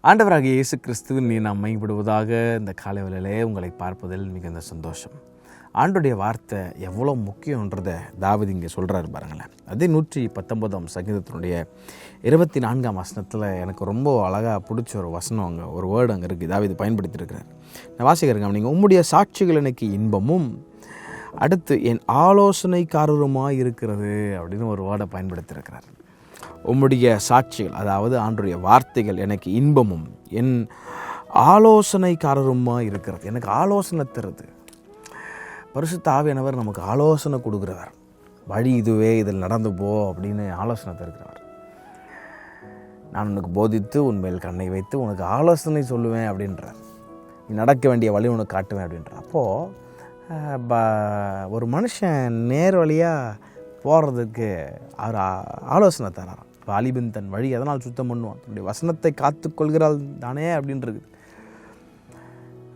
ஆண்டவராகிய இயேசு கிறிஸ்துவின் நாம் மையப்படுவதாக இந்த காலை வேளையிலே உங்களை பார்ப்பதில் மிகுந்த சந்தோஷம். ஆண்டுடைய வார்த்தை எவ்வளோ முக்கியன்றதை தாவீது இங்கே சொல்கிறாரு பாருங்களேன். அதே 119 சங்கீதத்தினுடைய 24 வசனத்தில் எனக்கு ரொம்ப அழகாக பிடிச்ச ஒரு வசனம், அங்கே ஒரு வேர்டு அங்கே இருக்குது, தாவீது பயன்படுத்தியிருக்கிறார். நான் வாசிக்கிறேங்க. நீங்கள் உம்முடைய சாட்சிகள் எனக்கு இன்பமும், அடுத்து என் ஆலோசனைக்காரருமாக இருக்கிறது அப்படின்னு ஒரு வேர்டை பயன்படுத்தியிருக்கிறார். உம்முடைய சாட்சிகள், அதாவது ஆண்டவருடைய வார்த்தைகள் எனக்கு இன்பமும் என் ஆலோசனைக்காரருமாக இருக்கிறது. எனக்கு ஆலோசனை தருது. பரிசுத்த ஆவியானவர் நமக்கு ஆலோசனை கொடுக்குறவர். வழி இதுவே, இதில் நடந்து போ அப்படின்னு ஆலோசனை தருகிறவர். நான் உனக்கு போதித்து உன்மேல் கண்ணை வைத்து உனக்கு ஆலோசனை சொல்லுவேன் அப்படின்றார். நீ நடக்க வேண்டிய வழி உனக்கு காட்டுவேன் அப்படின்றார். அப்போது ஒரு மனுஷன் நேர் வழியாக போகிறதுக்கு அவர் ஆலோசனை தரார். வாலிபன் தன் வழி எதனால் சுத்தம் பண்ணுவான், தன்னுடைய வசனத்தை காத்து கொள்கிறாள் தானே அப்படின்றது.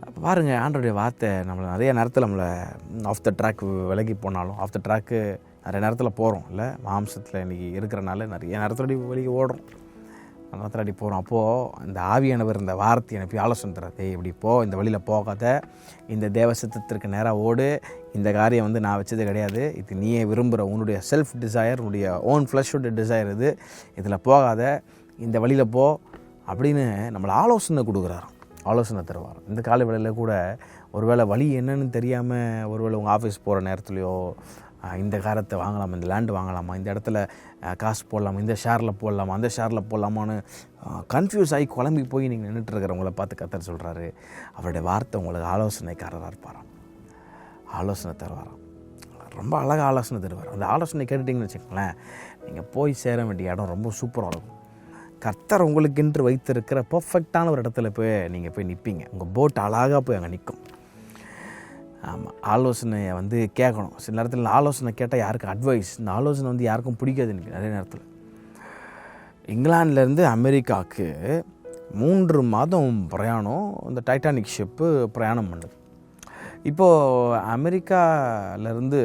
அப்போ பாருங்கள், ஆண்டவருடைய வார்த்தை நம்மளை நிறைய நேரத்தில் நம்மளை ஆஃப் த ட்ராக் விலகி போனாலும், ஆஃப் த ட்ராக்கு நிறைய நேரத்தில் போகிறோம் இல்லை, மாம்சத்தில் இன்றைக்கி இருக்கிறனால நிறைய நேரத்தில் வெளியே ஓடுறோம், நேரத்தில் அடி போகிறோம். அப்போது இந்த ஆவியானவர் இந்த வார்த்தை எனக்கு ஆலோசனை தராது. இப்படி போ, இந்த வழியில் போகாத, இந்த தேவசத்திற்கு நேராக ஓடு, இந்த காரியம் நான் வச்சது கிடையாது, இது நீயே விரும்புகிற உன்னுடைய செல்ஃப் டிசையர், உன்னுடைய ஓன் ஃப்ளஷோட டிசையர் இது, இதில் போகாத, இந்த வழியில் போ அப்படின்னு நம்மளை ஆலோசனை கொடுக்குறாரு, ஆலோசனை தருவார். இந்த காலை வேளையில் கூட ஒருவேளை வழி என்னன்னு தெரியாமல் ஒருவேளை உங்கள் ஆஃபீஸ் போகிற நேரத்துலையோ, இந்த காரத்தை வாங்கலாமா, இந்த லேண்டு வாங்கலாமா, இந்த இடத்துல காசு போடலாமா, இந்த ஷேரில் போடலாமா, அந்த ஷேரில் போடலாமான்னு கன்ஃபியூஸ் ஆகி குழம்பி போய் நீங்கள் நின்றுட்டுருக்கிறவங்கள பார்த்து கர்த்தர் சொல்கிறாரு, அவருடைய வார்த்தை உங்களுக்கு ஆலோசனைக்காரராக இருப்பாராம், ஆலோசனை தருவாராம். ரொம்ப அழகாக ஆலோசனை தருவார். அந்த ஆலோசனை கேட்டுட்டிங்கன்னு வச்சுக்கோங்களேன், நீங்கள் போய் சேர வேண்டிய இடம் ரொம்ப சூப்பராக இருக்கும். கர்த்தர் உங்களுக்கென்று வைத்திருக்கிற பர்ஃபெக்டான ஒரு இடத்துல நீங்கள் போய் நிற்பீங்க. உங்கள் போட் அழகாக போய் அங்கே நிற்கும். ஆமாம், ஆலோசனையை கேட்கணும். சில நேரத்தில் ஆலோசனை கேட்டால் யாருக்கும் அட்வைஸ், இந்த ஆலோசனை யாருக்கும் பிடிக்காது. எனக்கு நிறைய நேரத்தில் இங்கிலாந்துலேருந்து அமெரிக்காவுக்கு 3 மாதம் பிரயாணம் இந்த டைட்டானிக் ஷிப்பு பிரயாணம் பண்ணுது. இப்போது அமெரிக்காவிலேருந்து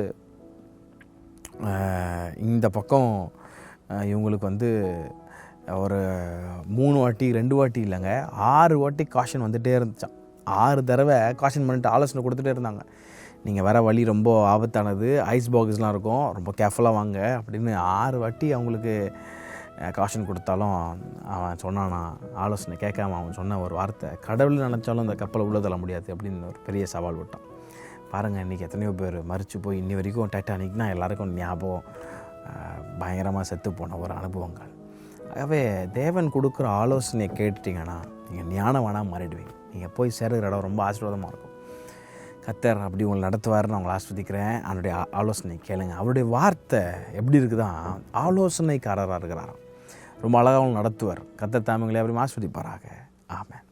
இந்த பக்கம் இவங்களுக்கு ஒரு 3 வாட்டி 2 வாட்டி இல்லைங்க, 6 வாட்டி காஷன் வந்துகிட்டே இருந்துச்சான். 6 தடவை காஷன் பண்ணிட்டு ஆலோசனை கொடுத்துட்டே இருந்தாங்க. நீங்கள் வர வழி ரொம்ப ஆபத்தானது, ஐஸ் பாக்ஸ்லாம் இருக்கும், ரொம்ப கேர்ஃபுல்லாக வாங்க அப்படின்னு 6 வாட்டி அவங்களுக்கு காஷன் கொடுத்தாலும் அவன் சொன்னானா, ஆலோசனை கேட்காம அவன் சொன்ன ஒரு வார்த்தை, கடவுள் நினச்சாலும் அந்த கப்பலை உள்ளே தள்ள முடியாது அப்படின்னு ஒரு பெரிய சவால் விட்டான். பாருங்கள், இன்றைக்கி எத்தனையோ பேர் மறித்து போய் இன்னி வரைக்கும் டைட்டானிக்னால் எல்லாருக்கும் ஞாபகம், பயங்கரமாக செத்து போன ஒரு அனுபவங்கள். ஆகவே தேவன் கொடுக்குற ஆலோசனையை கேட்டுட்டிங்கன்னா நீங்கள் ஞானவானாக மாறிடுவீங்க. நீங்கள் போய் சேருகிற இடம் ரொம்ப ஆசீர்வாதமாக இருக்கும். கர்த்தர் அப்படி உங்களை நடத்துவார்னு அவங்களை ஆஸ்வதிக்கிறேன். அவனுடைய ஆலோசனை கேளுங்க. அவருடைய வார்த்தை எப்படி இருக்குதான், ஆலோசனைக்காரராக இருக்கிறாராம். ரொம்ப அழகாக அவங்க நடத்துவார். கர்த்தர் தாமங்களை அப்படி ஆஸ்வதிப்பாராக. ஆமென்.